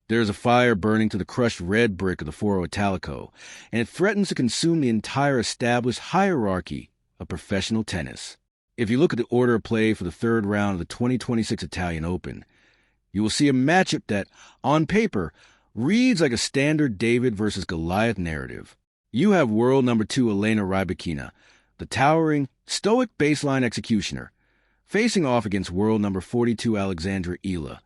There is a fire burning to the crushed red brick of the Foro Italico, and it threatens to consume the entire established hierarchy of professional tennis. If you look at the order of play for the third round of the 2026 Italian Open, you will see a matchup that, on paper, reads like a standard David versus Goliath narrative. You have world number 2 Elena Rybakina, the towering, stoic baseline executioner, facing off against world number 42 Alexandra Eala,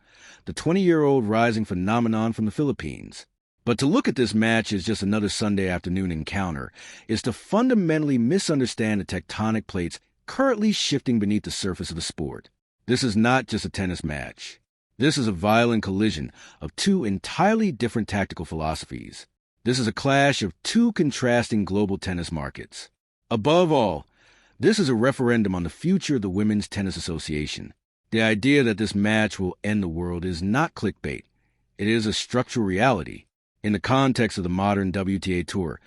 the 20-year-old rising phenomenon from the Philippines. But to look at this match as just another Sunday afternoon encounter is to fundamentally misunderstand the tectonic plates currently shifting beneath the surface of the sport. This is not just a tennis match. This is a violent collision of two entirely different tactical philosophies. This is a clash of two contrasting global tennis markets. Above all, this is a referendum on the future of the Women's Tennis Association. The idea that this match will end the world is not clickbait. It is a structural reality. In the context of the modern WTA Tour,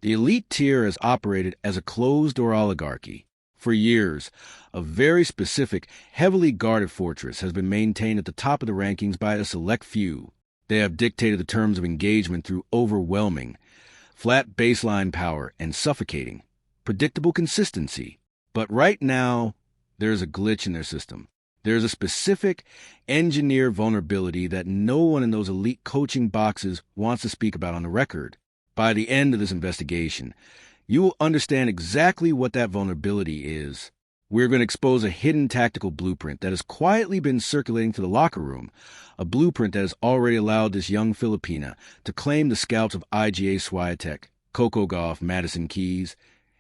the elite tier has operated as a closed-door oligarchy. For years, a very specific, heavily guarded fortress has been maintained at the top of the rankings by a select few. They have dictated the terms of engagement through overwhelming, flat baseline power and suffocating, predictable consistency. But right now, there is a glitch in their system. There is a specific, engineered vulnerability that no one in those elite coaching boxes wants to speak about on the record. By the end of this investigation, you will understand exactly what that vulnerability is. We're going to expose a hidden tactical blueprint that has quietly been circulating to the locker room, a blueprint that has already allowed this young Filipina to claim the scalps of IGA Swiatek, Coco Gauff, Madison Keys,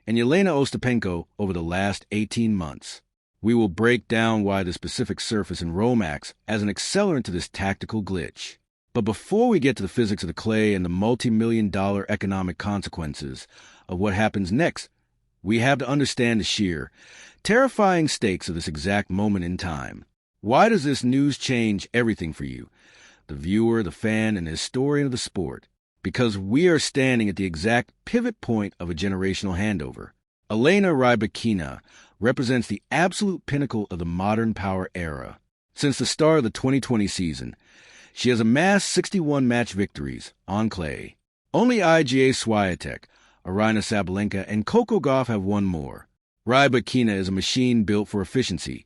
and Yelena Ostapenko over the last 18 months. We will break down why the specific surface in Romax as an accelerant to this tactical glitch. But before we get to the physics of the clay and the multi-million-dollar economic consequences of what happens next, we have to understand the sheer, terrifying stakes of this exact moment in time. Why does this news change everything for you, the viewer, the fan, and the historian of the sport? Because we are standing at the exact pivot point of a generational handover. Elena Rybakina represents the absolute pinnacle of the modern power era. Since the start of the 2020 season, she has amassed 61 match victories on clay. Only IGA Swiatek, Aryna Sabalenka, and Coco Gauff have won more. Rybakina is a machine built for efficiency,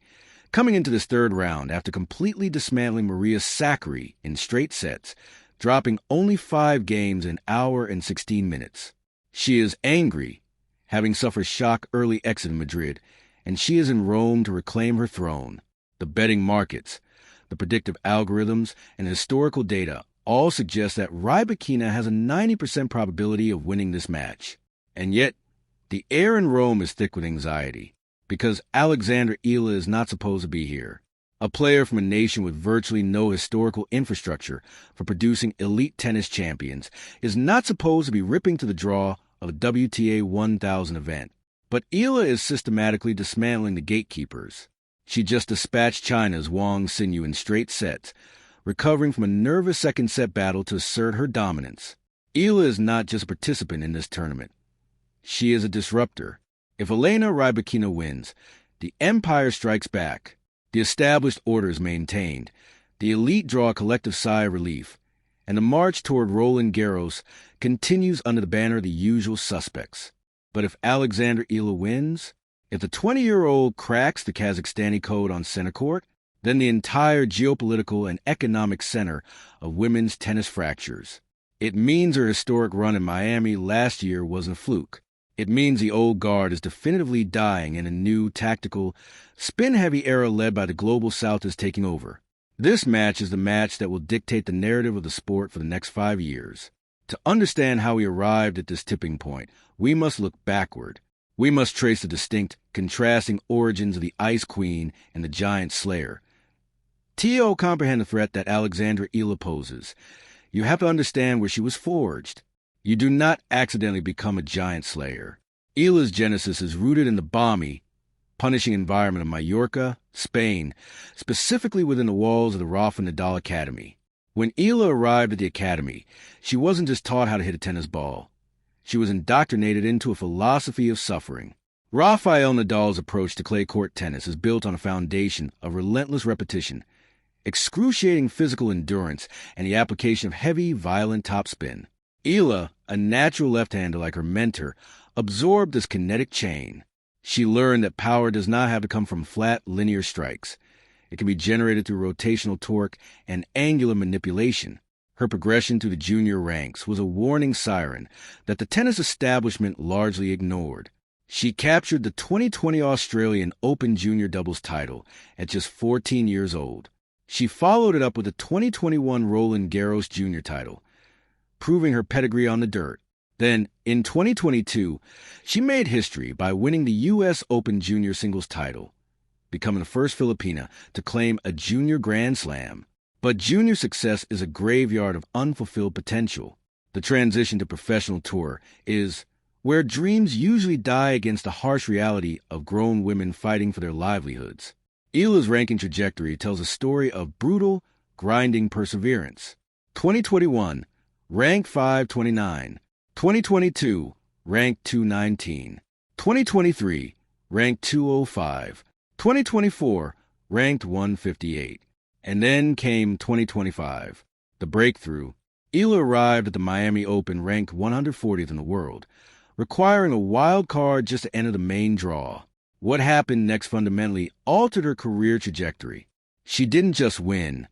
coming into this third round after completely dismantling Maria Sakkari in straight sets, dropping only 5 games in an hour and 16 minutes. She is angry, having suffered shock early exit in Madrid, and she is in Rome to reclaim her throne. The betting markets, the predictive algorithms, and historical data all suggest that Rybakina has a 90% probability of winning this match. And yet, the air in Rome is thick with anxiety, because Alexandra Eala is not supposed to be here. A player from a nation with virtually no historical infrastructure for producing elite tennis champions is not supposed to be ripping to the draw of a WTA 1000 event. But Eala is systematically dismantling the gatekeepers. She just dispatched China's Wang Xinyu in straight sets, recovering from a nervous second-set battle to assert her dominance. Eala is not just a participant in this tournament. She is a disruptor. If Elena Rybakina wins, the empire strikes back. The established order is maintained. The elite draw a collective sigh of relief. And the march toward Roland Garros continues under the banner of the usual suspects. But if Alexandra Eala wins, if the 20-year-old cracks the Kazakhstani code on center court, then the entire geopolitical and economic center of women's tennis fractures. It means her historic run in Miami last year wasn't a fluke. It means the old guard is definitively dying and a new, tactical, spin-heavy era led by the global south is taking over. This match is the match that will dictate the narrative of the sport for the next 5 years. To understand how we arrived at this tipping point, we must look backward. We must trace the distinct, contrasting origins of the Ice Queen and the Giant Slayer. To comprehend the threat that Alexandra Eala poses, you have to understand where she was forged. You do not accidentally become a Giant Slayer. Eala's genesis is rooted in the balmy, punishing environment of Mallorca, Spain, specifically within the walls of the Rafa Nadal Academy. When Eala arrived at the academy, she wasn't just taught how to hit a tennis ball. She was indoctrinated into a philosophy of suffering. Rafael Nadal's approach to clay court tennis is built on a foundation of relentless repetition. excruciating physical endurance, and the application of heavy, violent topspin. Eala, a natural left-hander like her mentor, absorbed this kinetic chain. She learned that power does not have to come from flat, linear strikes. It can be generated through rotational torque and angular manipulation. Her progression through the junior ranks was a warning siren that the tennis establishment largely ignored. She captured the 2020 Australian Open Junior Doubles title at just 14 years old. She followed it up with the 2021 Roland Garros Junior title, proving her pedigree on the dirt. Then, in 2022, she made history by winning the U.S. Open Junior Singles title, becoming the first Filipina to claim a junior Grand Slam. But junior success is a graveyard of unfulfilled potential. The transition to professional tour is where dreams usually die against the harsh reality of grown women fighting for their livelihoods. Eala's ranking trajectory tells a story of brutal, grinding perseverance. 2021, ranked 529. 2022, ranked 219. 2023, ranked 205. 2024, ranked 158. And then came 2025, the breakthrough. Eala arrived at the Miami Open ranked 140th in the world, requiring a wild card just to enter the main draw. What happened next fundamentally altered her career trajectory. She didn't just win.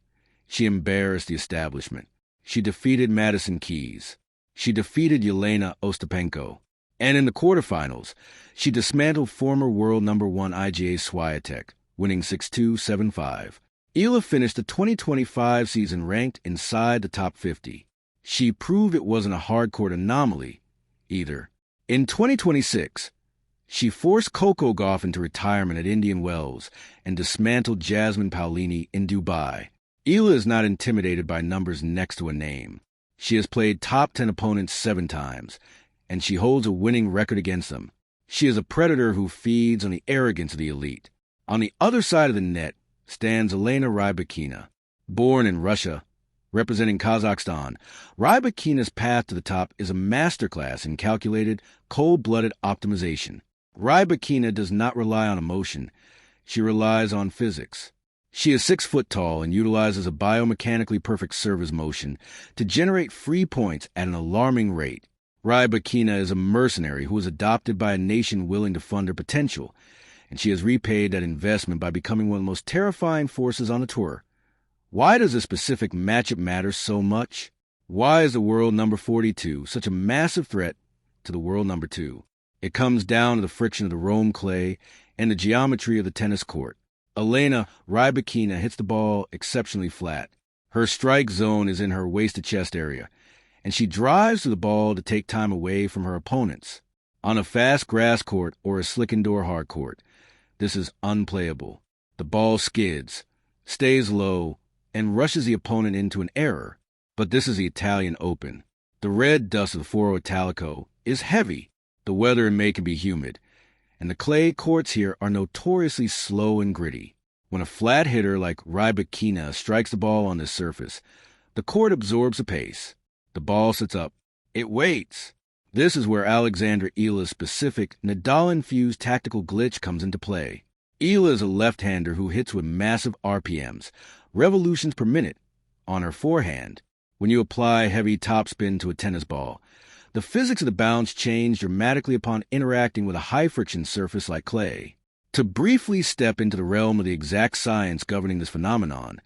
She embarrassed the establishment. She defeated Madison Keys. She defeated Yelena Ostapenko. And in the quarterfinals, she dismantled former world number 1 IGA Swiatek, winning 6-2, 7-5. Eala finished the 2025 season ranked inside the top 50. She proved it wasn't a hard-court anomaly, either. In 2026, she forced Coco Gauff into retirement at Indian Wells and dismantled Jasmine Paolini in Dubai. Eala is not intimidated by numbers next to a name. She has played top 10 opponents 7 times, and she holds a winning record against them. She is a predator who feeds on the arrogance of the elite. On the other side of the net stands Elena Rybakina. Born in Russia, representing Kazakhstan, Rybakina's path to the top is a masterclass in calculated, cold-blooded optimization. Rybakina does not rely on emotion. She relies on physics. She is 6 foot tall and utilizes a biomechanically perfect service motion to generate free points at an alarming rate. Rybakina is a mercenary who was adopted by a nation willing to fund her potential, and she has repaid that investment by becoming one of the most terrifying forces on the tour. Why does a specific matchup matter so much? Why is the world number 42 such a massive threat to the world number 2? It comes down to the friction of the Rome clay and the geometry of the tennis court. Elena Rybakina hits the ball exceptionally flat. Her strike zone is in her waist-to-chest area, and she drives to the ball to take time away from her opponents. On a fast grass court or a slick indoor hard court, this is unplayable. The ball skids, stays low, and rushes the opponent into an error. But this is the Italian Open. The red dust of the Foro Italico is heavy. The weather in May can be humid, and the clay courts here are notoriously slow and gritty. When a flat hitter like Rybakina strikes the ball on this surface, the court absorbs the pace. The ball sits up. It waits. This is where Alexandra Eala's specific, Nadal-infused tactical glitch comes into play. Eala is a left-hander who hits with massive RPMs, revolutions per minute, on her forehand. When you apply heavy topspin to a tennis ball, the physics of the bounce change dramatically upon interacting with a high-friction surface like clay. To briefly step into the realm of the exact science governing this phenomenon,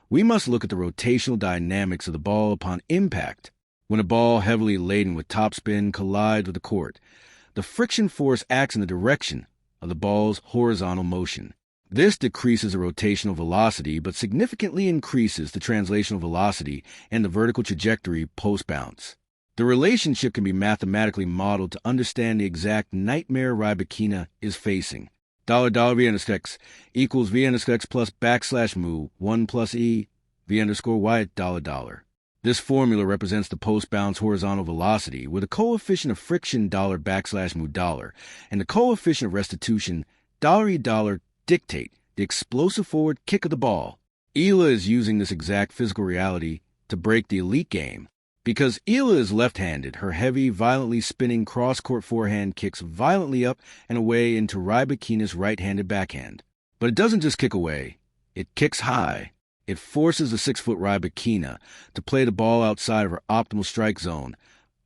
we must look at the rotational dynamics of the ball upon impact. When a ball heavily laden with topspin collides with the court, the friction force acts in the direction of the ball's horizontal motion. This decreases the rotational velocity but significantly increases the translational velocity and the vertical trajectory post-bounce. The relationship can be mathematically modeled to understand the exact nightmare Rybakina is facing. $V_x equals V_x plus backslash mu 1 plus E V_y $. This formula represents the post-bounce horizontal velocity with a coefficient of friction $mu and the coefficient of restitution $E dictate the explosive forward kick of the ball. Eala is using this exact physical reality to break the elite game. Because Eala is left-handed, her heavy, violently spinning cross-court forehand kicks violently up and away into Rybakina's right-handed backhand. But it doesn't just kick away, it kicks high. It forces the 6-foot Rybakina to play the ball outside of her optimal strike zone,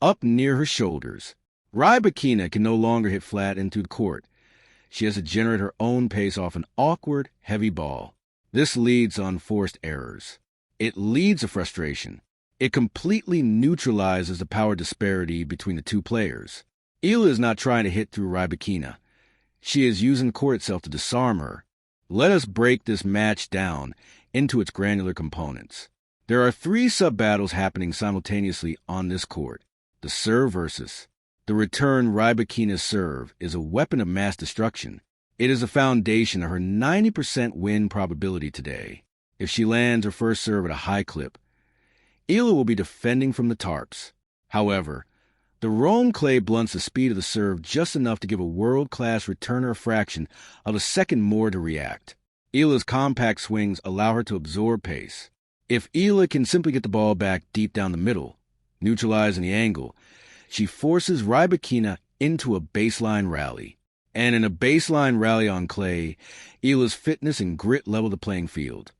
up near her shoulders. Rybakina can no longer hit flat into the court. She has to generate her own pace off an awkward, heavy ball. This leads to unforced errors. It leads to frustration. It completely neutralizes the power disparity between the two players. Eala is not trying to hit through Rybakina. She is using the court itself to disarm her. Let us break this match down into its granular components. There are 3 sub-battles happening simultaneously on this court. The serve versus. The return Rybakina's serve is a weapon of mass destruction. It is the foundation of her 90% win probability today. If she lands her first serve at a high clip, Eala will be defending from the tarps. However, the Rome clay blunts the speed of the serve just enough to give a world-class returner a fraction of a second more to react. Eala's compact swings allow her to absorb pace. If Eala can simply get the ball back deep down the middle, neutralizing the angle, she forces Rybakina into a baseline rally. And in a baseline rally on clay, Eala's fitness and grit level the playing field.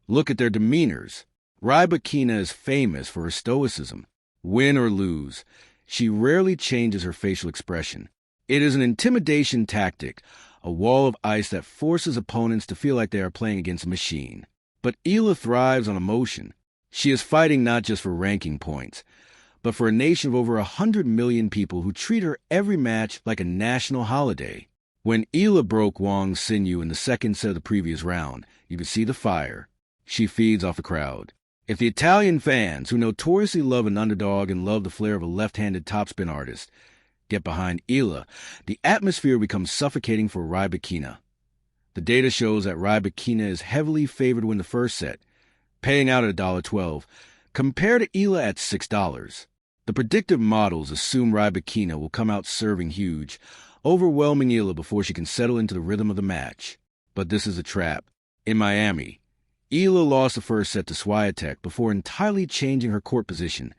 Look at their demeanors. Rybakina is famous for her stoicism. Win or lose, she rarely changes her facial expression. It is an intimidation tactic, a wall of ice that forces opponents to feel like they are playing against a machine. But Eala thrives on emotion. She is fighting not just for ranking points, but for a nation of over 100 million people who treat her every match like a national holiday. When Eala broke Wong's sinew in the second set of the previous round, you could see the fire. She feeds off the crowd. If the Italian fans, who notoriously love an underdog and love the flair of a left-handed topspin artist, get behind Eala, the atmosphere becomes suffocating for Rybakina. The data shows that Rybakina is heavily favored to win the first set, paying out at $1.12, compared to Eala at $6. The predictive models assume Rybakina will come out serving huge, overwhelming Eala before she can settle into the rhythm of the match. But this is a trap. In Miami, Eala lost the first set to Swiatek before entirely changing her court position,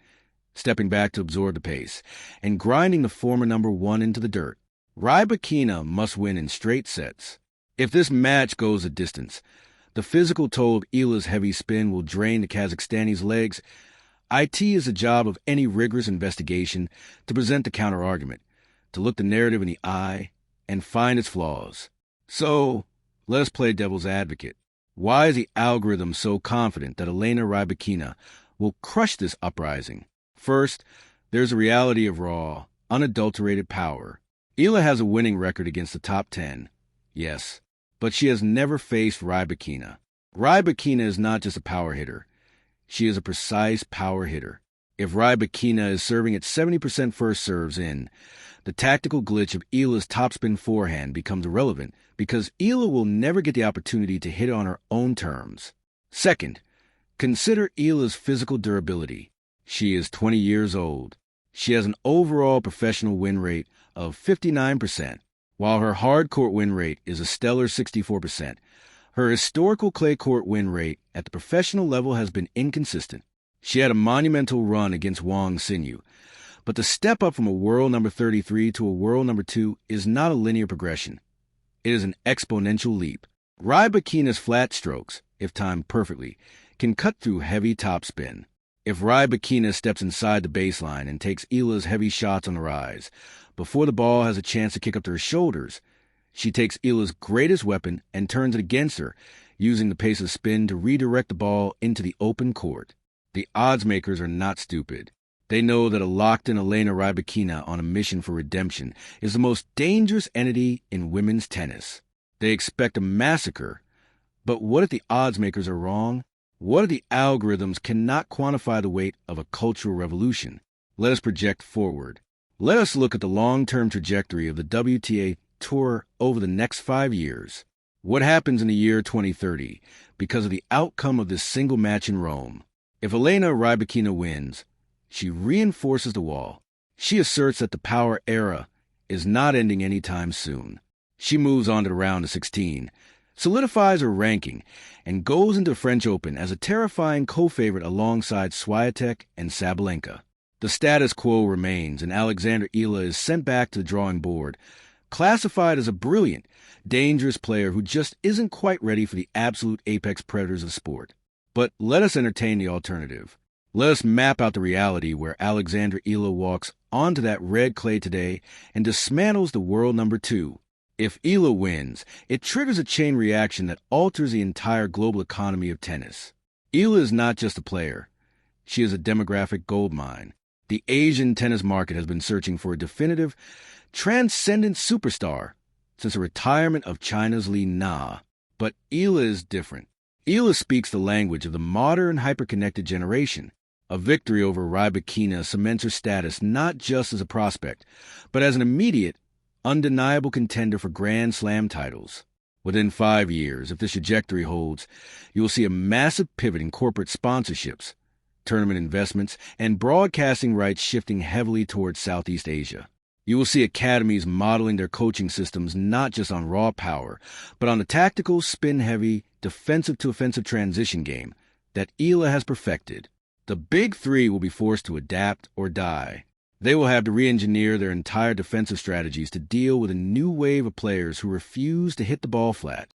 stepping back to absorb the pace, and grinding the former number 1 into the dirt. Rybakina must win in straight sets. If this match goes a distance, the physical toll of Eala's heavy spin will drain the Kazakhstani's legs. IT is the job of any rigorous investigation to present the counter-argument, to look the narrative in the eye, and find its flaws. So, let us play devil's advocate. Why is the algorithm so confident that Elena Rybakina will crush this uprising? First, there's the reality of raw, unadulterated power. Eala has a winning record against the top 10, yes, but she has never faced Rybakina. Rybakina is not just a power hitter. She is a precise power hitter. If Rybakina is serving at 70% first serves in, the tactical glitch of Eala's topspin forehand becomes irrelevant because Eala will never get the opportunity to hit it on her own terms. Second, consider Eala's physical durability. She is 20 years old. She has an overall professional win rate of 59%, while her hard court win rate is a stellar 64%. Her historical clay court win rate at the professional level has been inconsistent. She had a monumental run against Wong Sinew, but the step up from a world number 33 to a world number 2 is not a linear progression. It is an exponential leap. Rybakina's flat strokes, if timed perfectly, can cut through heavy topspin. If Rybakina steps inside the baseline and takes Eala's heavy shots on the rise, before the ball has a chance to kick up to her shoulders, she takes Eala's greatest weapon and turns it against her, using the pace of spin to redirect the ball into the open court. The odds makers are not stupid. They know that a locked-in Elena Rybakina on a mission for redemption is the most dangerous entity in women's tennis. They expect a massacre. But what if the odds makers are wrong? What if the algorithms cannot quantify the weight of a cultural revolution? Let us project forward. Let us look at the long-term trajectory of the WTA Tour over the next 5 years. What happens in the year 2030 because of the outcome of this single match in Rome? If Elena Rybakina wins, she reinforces the wall. She asserts that the power era is not ending anytime soon. She moves on to the round of 16, solidifies her ranking, and goes into the French Open as a terrifying co-favorite alongside Swiatek and Sabalenka. The status quo remains, and Alexander Eala is sent back to the drawing board, classified as a brilliant, dangerous player who just isn't quite ready for the absolute apex predators of the sport. But let us entertain the alternative. Let us map out the reality where Alexandra Eala walks onto that red clay today and dismantles the world number 2. If Eala wins, it triggers a chain reaction that alters the entire global economy of tennis. Eala is not just a player. She is a demographic goldmine. The Asian tennis market has been searching for a definitive, transcendent superstar since the retirement of China's Li Na. But Eala is different. Eala speaks the language of the modern, hyper-connected generation. A victory over Rybakina cements her status not just as a prospect, but as an immediate, undeniable contender for Grand Slam titles. Within 5 years, if this trajectory holds, you will see a massive pivot in corporate sponsorships, tournament investments, and broadcasting rights shifting heavily towards Southeast Asia. You will see academies modeling their coaching systems not just on raw power, but on the tactical, spin-heavy, defensive-to-offensive transition game that Eala has perfected. The Big Three will be forced to adapt or die. They will have to re-engineer their entire defensive strategies to deal with a new wave of players who refuse to hit the ball flat.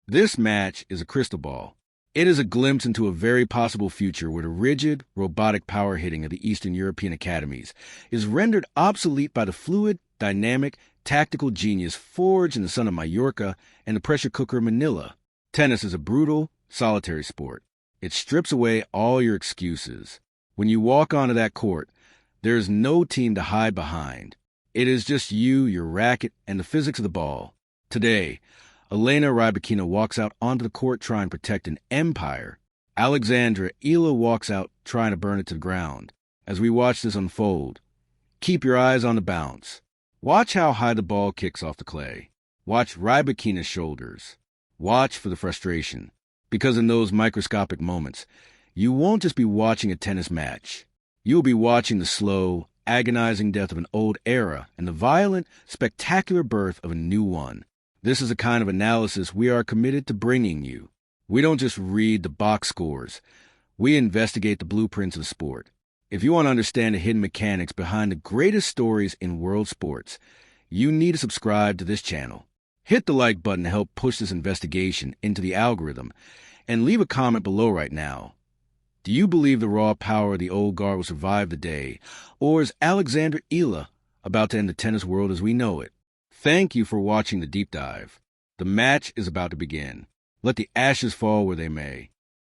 This match is a crystal ball. It is a glimpse into a very possible future where the rigid, robotic power hitting of the Eastern European academies is rendered obsolete by the fluid, dynamic, tactical genius forged in the sun of Mallorca and the pressure cooker of Manila. Tennis is a brutal, solitary sport. It strips away all your excuses. When you walk onto that court, there is no team to hide behind. It is just you, your racket, and the physics of the ball. Today, Elena Rybakina walks out onto the court trying to protect an empire. Alexandra Eala walks out trying to burn it to the ground. As we watch this unfold, keep your eyes on the bounce. Watch how high the ball kicks off the clay. Watch Rybakina's shoulders. Watch for the frustration. Because in those microscopic moments, you won't just be watching a tennis match. You'll be watching the slow, agonizing death of an old era and the violent, spectacular birth of a new one. This is a kind of analysis we are committed to bringing you. We don't just read the box scores. We investigate the blueprints of the sport. If you want to understand the hidden mechanics behind the greatest stories in world sports, you need to subscribe to this channel. Hit the like button to help push this investigation into the algorithm, and leave a comment below right now. Do you believe the raw power of the old guard will survive the day, or is Alexandra Eala about to end the tennis world as we know it? Thank you for watching the deep dive. The match is about to begin. Let the ashes fall where they may.